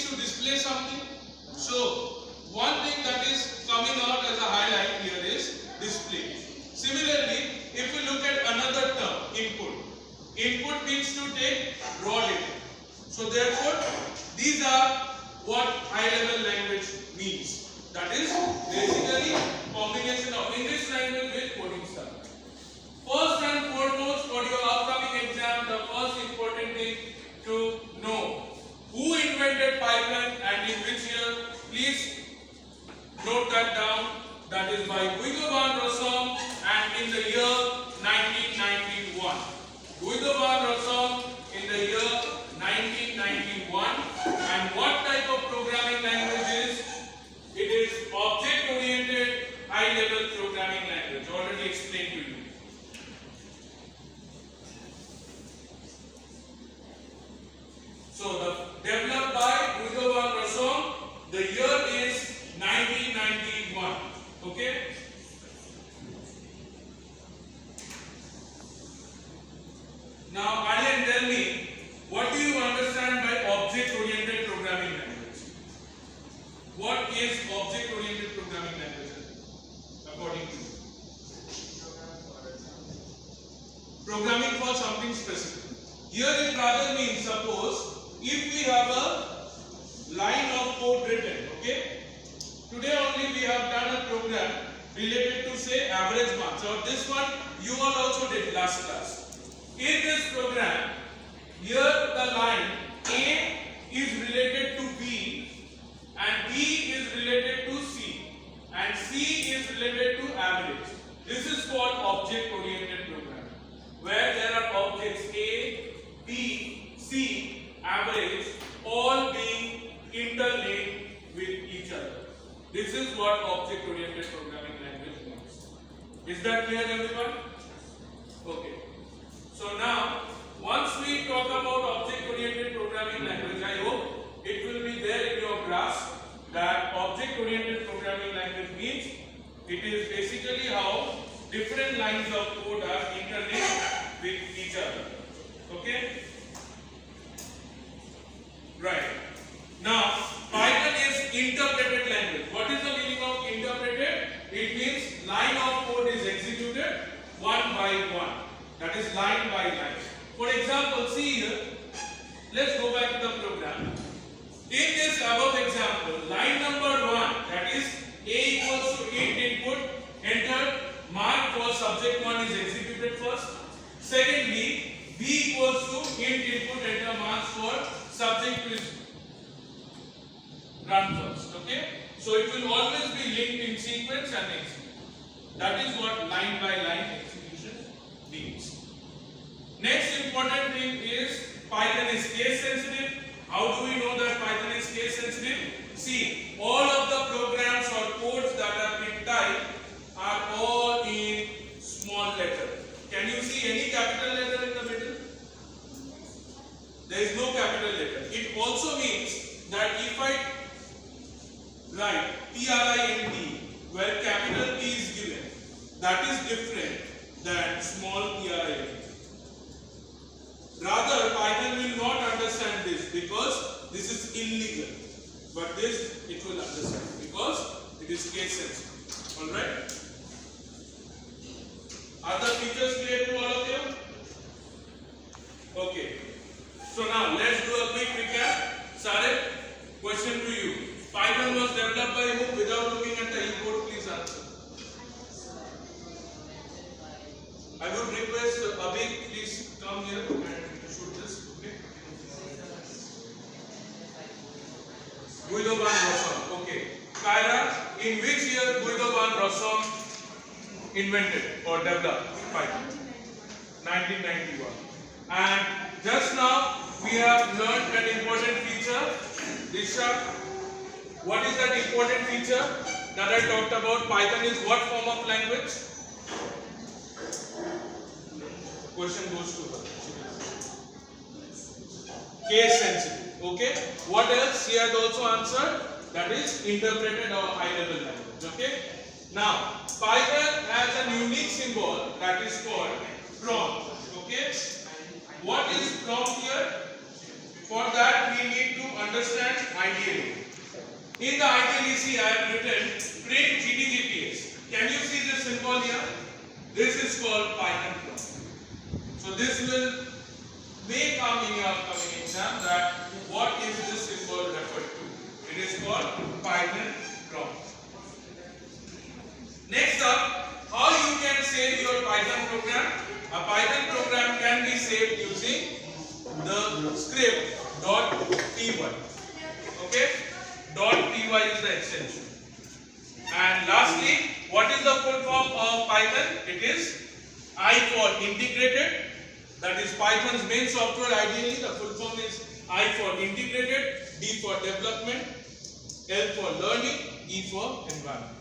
needs to display something. So one thing that is coming out as a highlight here is display. Similarly, if we look at another term, input. Input means to take raw data. So therefore, these are what high-level language means. That is basically combination of English language with coding style. First and foremost, for your upcoming exam, the first important thing to know who invented Python and in which year. Please note that down. That is by Guido van Rossum and in the year 1991. Guido van Rossum in the year 1991. And what type of programming language is? It is object-oriented high-level programming language. Already explained to you. So developed by Guido van Rossum, the year is 1991. Okay. Now, Aryan, tell me, what do you understand by object-oriented programming language? What is object-oriented programming language according to you? Programming for something specific. Here it rather means, suppose, if we have a line of code written, okay? Today only we have done a program related to say average marks, or this one you all also did last class. In this program, here the line A is related to B and B is related to C and C is related to average. This is called object-oriented programming, where there are objects A, B, C, average, all being interlinked with each other. This is what object-oriented programming language means. Is that clear, everyone? Okay. So now, once we talk about object-oriented programming language, I hope it will be there in your grasp that object-oriented programming language means it is basically how different lines of code are interlinked with each other. Okay? Right. Now, Python is interpreted language. What is the meaning of interpreted? It means line of code is executed one by one. That is line by line. For example, see here. Let's go back to the program. In this above example, line number 1, that is A equals to int input, enter, mark for subject 1 is executed first. Secondly, B equals to int input, enter, marks for subject 2 is run first. Okay? So it will always be linked in sequence and execute. That is what line by line execution means. Next important thing is Python is case sensitive. How do we know that Python is case sensitive? See, all of the programs or codes that are being typed are all in small letter. Can you see any capital letter in the middle? There is no capital letter. It also means that if I write PRINT, where capital P is given, that is different than small print. Rather, Python will not understand this because this is illegal. But this it will understand because it is case sensitive. Alright? Are the features clear to all of you? Okay. So now let's do a quick recap. Sare, question to you. Python was developed by whom? Without looking at the e-code, please answer. I would request Abhi, please come here and shoot this. Okay. Guido van Rossum. Okay. Kyra, in which year Guido van Rossum invented or developed Python? 1991. And just now we have learned an important feature. Disha, what is that important feature that I talked about? Python is what form of language? Question goes to her. Case sensitive. Okay. What else? She has also answered. That is interpreted or high level language. Okay. Now, Python has a unique symbol that is called prompt. Okay. What is prompt here? For that we need to understand IDLE. In the IDLE, I have written print GDGPS. Can you see this symbol here? This is called Python prompt. So this may come in your upcoming exam that what is this symbol referred to? It is called Python prompt. Next up, how you can save your Python program? A Python program can be saved using the script .py. Okay? .py is the extension. And lastly, what is the full form of Python? It is I for integrated. That is Python's main software. Ideally, the full form is I for integrated, D for development, L for learning, E for environment.